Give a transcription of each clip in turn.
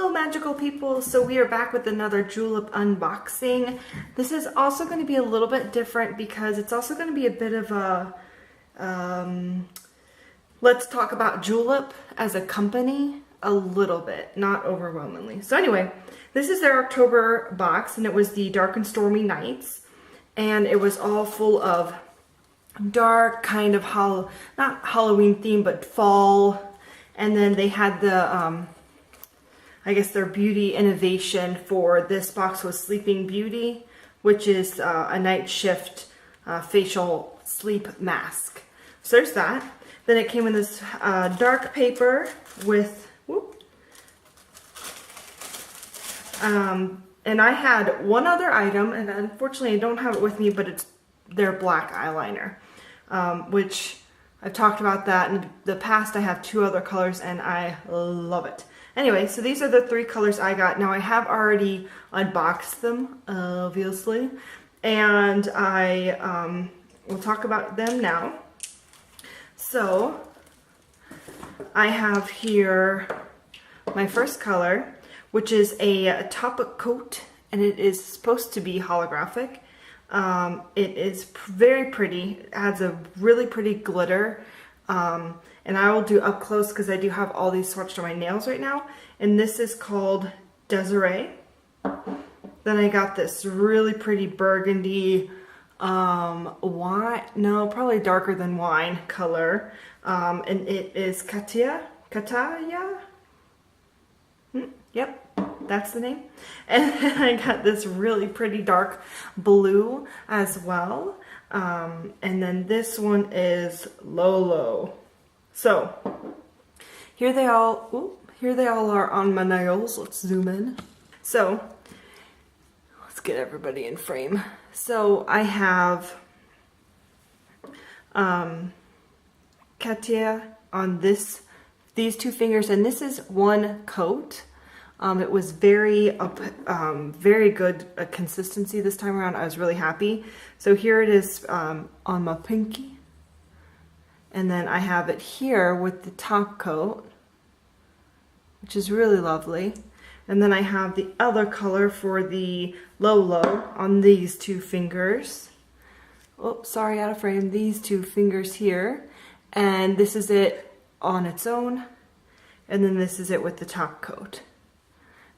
Hello magical people, so we are back with another julep unboxing. This is also going to be a little bit different because it's also going to be a bit of a let's talk about julep as a company a little bit, not overwhelmingly. So anyway, this is their October box and it was the Dark and Stormy Nights, and it was all full of dark kind of not Halloween theme but fall, and then they had the I guess their beauty innovation for this box was Sleeping Beauty, which is a night shift facial sleep mask. So there's that. Then it came in this dark paper with, and I had one other item, and unfortunately I don't have it with me, but it's their black eyeliner, which I've talked about that in the past. I have two other colors and I love it. Anyway, so these are the three colors I got. Now I have already unboxed them, obviously, and I will talk about them now. So I have here my first color, which is a top coat, and it is supposed to be holographic. It is very pretty. It adds a really pretty glitter. And I will do up close because I do have all these swatched on my nails right now. And this is called Desiree. Then I got this really pretty burgundy, wine, no, probably darker than wine color. And it is Kataya? Yep, that's the name. And then I got this really pretty dark blue as well. And then this one is Lolo. So here they all are on my nails. Let's zoom in. So let's get everybody in frame. So I have Katya on these two fingers, and this is one coat. It was very good consistency this time around. I was really happy. So here it is on my pinky. And then I have it here with the top coat, which is really lovely. And then I have the other color for the Lolo on these two fingers. Oh, sorry, out of frame. These two fingers here. And this is it on its own. And then this is it with the top coat.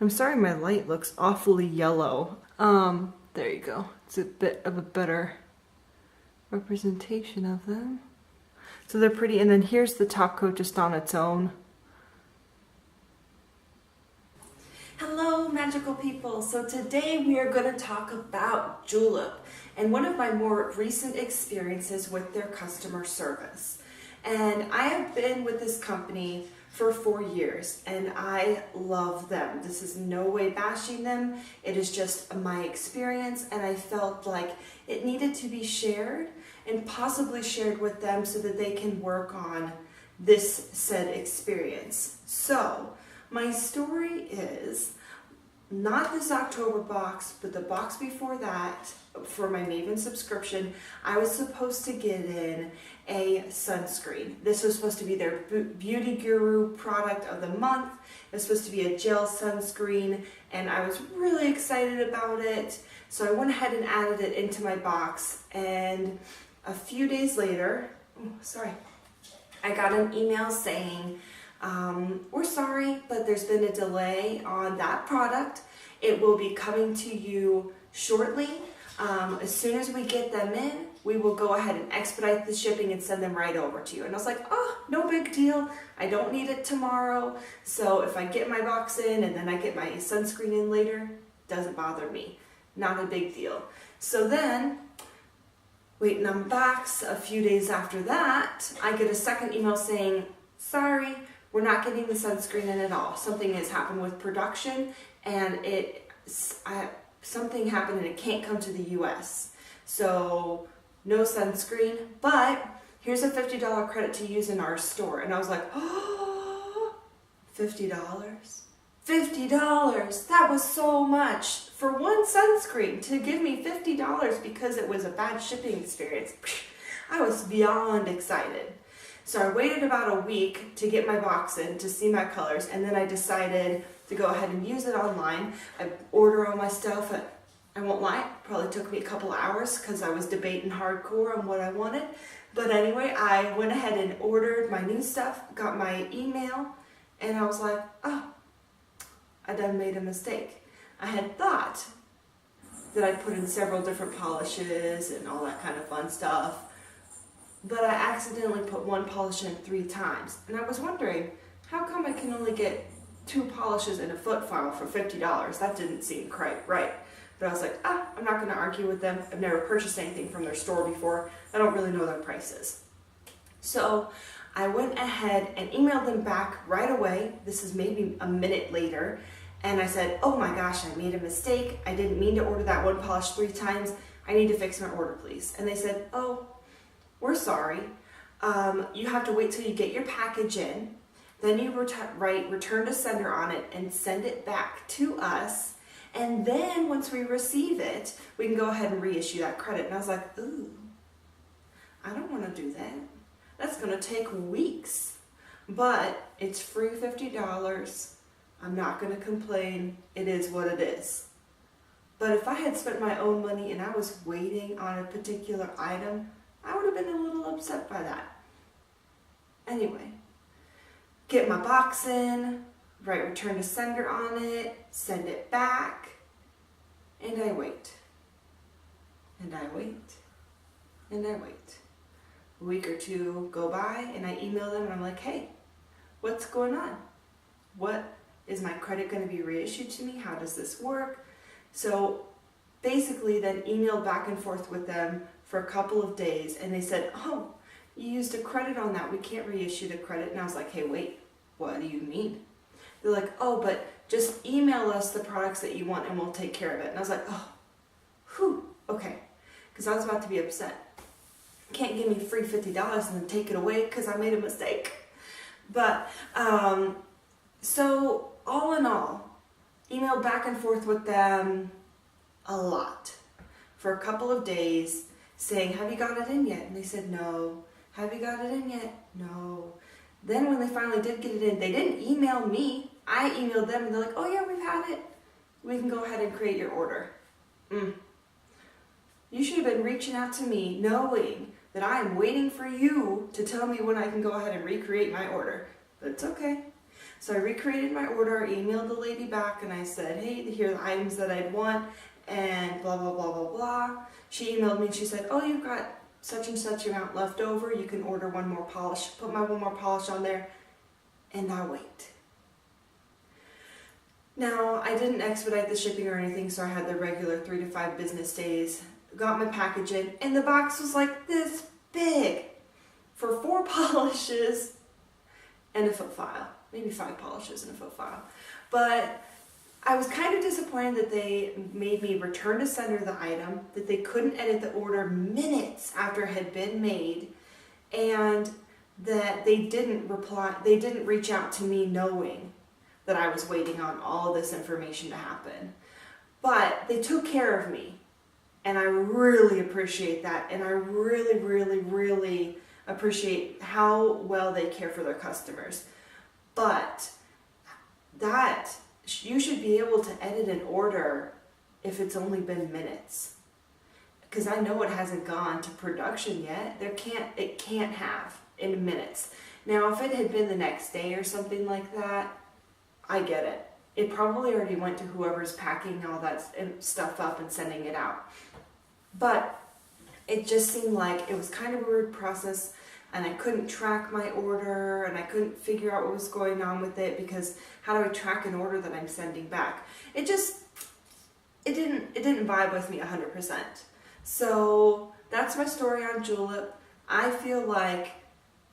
I'm sorry my light looks awfully yellow. There you go. It's a bit of a better representation of them. So they're pretty, and then here's the top coat just on its own. Hello magical people. So today we are going to talk about julep and one of my more recent experiences with their customer service. And I have been with this company for 4 years and I love them. This is no way bashing them. It is just my experience, and I felt like it needed to be shared and possibly shared with them so that they can work on this said experience. So my story is not this October box, but the box before that. For my Maven subscription, I was supposed to get in a sunscreen. This was supposed to be their Beauty Guru product of the month. It was supposed to be a gel sunscreen, and I was really excited about it. So I went ahead and added it into my box, and a few days later, I got an email saying, we're sorry, but there's been a delay on that product. It will be coming to you shortly. As soon as we get them in, we will go ahead and expedite the shipping and send them right over to you. And I was like, oh, no big deal. I don't need it tomorrow. So if I get my box in and then I get my sunscreen in later, doesn't bother me. Not a big deal. So then, waiting on box, a few days after that, I get a second email saying, sorry, we're not getting the sunscreen in at all. Something has happened with production, and something happened and it can't come to the US. So no sunscreen, but here's a $50 credit to use in our store. And I was like, oh, $50? $50, that was so much for one sunscreen. To give me $50 because it was a bad shipping experience, I was beyond excited. So I waited about a week to get my box in to see my colors, and then I decided to go ahead and use it online. I order all my stuff. I won't lie, it probably took me a couple hours because I was debating hardcore on what I wanted. But anyway, I went ahead and ordered my new stuff, got my email, and I was like, oh, I done made a mistake. I had thought that I put in several different polishes and all that kind of fun stuff, but I accidentally put one polish in 3 times. And I was wondering, how come I can only get 2 polishes in a foot file for $50? That didn't seem quite right. But I was like, I'm not going to argue with them. I've never purchased anything from their store before. I don't really know their prices. So I went ahead and emailed them back right away. This is maybe a minute later. And I said, oh my gosh, I made a mistake. I didn't mean to order that one polish 3 times. I need to fix my order, please. And they said, oh, we're sorry. You have to wait till you get your package in. Then you write return to sender on it and send it back to us. And then once we receive it, we can go ahead and reissue that credit. And I was like, ooh, I don't want to do that. That's going to take weeks. But it's free $50. I'm not going to complain. It is what it is. But if I had spent my own money and I was waiting on a particular item, I would have been a little upset by that. Anyway, get my box in, write return to sender on it, send it back, and I wait. And I wait. And I wait. A week or 2 go by and I email them and I'm like, hey, what's going on? What is my credit going to be reissued to me? How does this work? So basically then emailed back and forth with them for a couple of days and they said, oh, you used a credit on that. We can't reissue the credit. And I was like, hey, wait, what do you mean? They're like, oh, but just email us the products that you want and we'll take care of it. And I was like, oh, whew, okay. Because I was about to be upset. Can't give me free $50 and then take it away because I made a mistake. But, so all in all, emailed back and forth with them a lot for a couple of days saying, have you got it in yet? And they said, no. Have you got it in yet? No. Then when they finally did get it in, they didn't email me. I emailed them and they're like, oh yeah, we've had it. We can go ahead and create your order. You should have been reaching out to me knowing that I am waiting for you to tell me when I can go ahead and recreate my order. But it's okay. So I recreated my order, emailed the lady back, and I said, hey, here are the items that I'd want, and blah, blah, blah, blah, blah. She emailed me and she said, oh, you've got such and such amount left over. You can order one more polish. Put my one more polish on there, and I'll wait. Now, I didn't expedite the shipping or anything, so I had the regular 3 to 5 business days. Got my package in, and the box was like this big for 4 polishes and a foot file. Maybe 5 polishes and a foot file. But I was kind of disappointed that they made me return to sender the item, that they couldn't edit the order minutes after it had been made, and that they didn't reach out to me knowing that I was waiting on all this information to happen. But they took care of me, and I really appreciate that, and I really, really, really appreciate how well they care for their customers. But that you should be able to edit an order if it's only been minutes, because I know it hasn't gone to production yet. It can't have in minutes. Now, if it had been the next day or something like that, I get it. It probably already went to whoever's packing all that stuff up and sending it out. But it just seemed like it was kind of a weird process, and I couldn't track my order, and I couldn't figure out what was going on with it, because how do I track an order that I'm sending back? It didn't vibe with me 100%. So that's my story on Julep. I feel like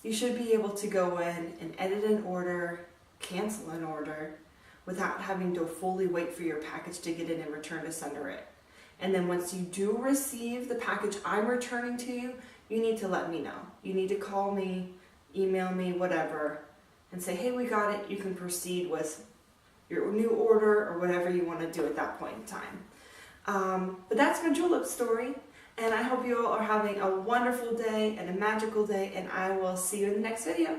you should be able to go in and edit an order, cancel an order, without having to fully wait for your package to get in and return to sender it. And then once you do receive the package I'm returning to you, you need to let me know. You need to call me, email me, whatever, and say, hey, we got it. You can proceed with your new order or whatever you want to do at that point in time. But that's my Julep story, and I hope you all are having a wonderful day and a magical day, and I will see you in the next video.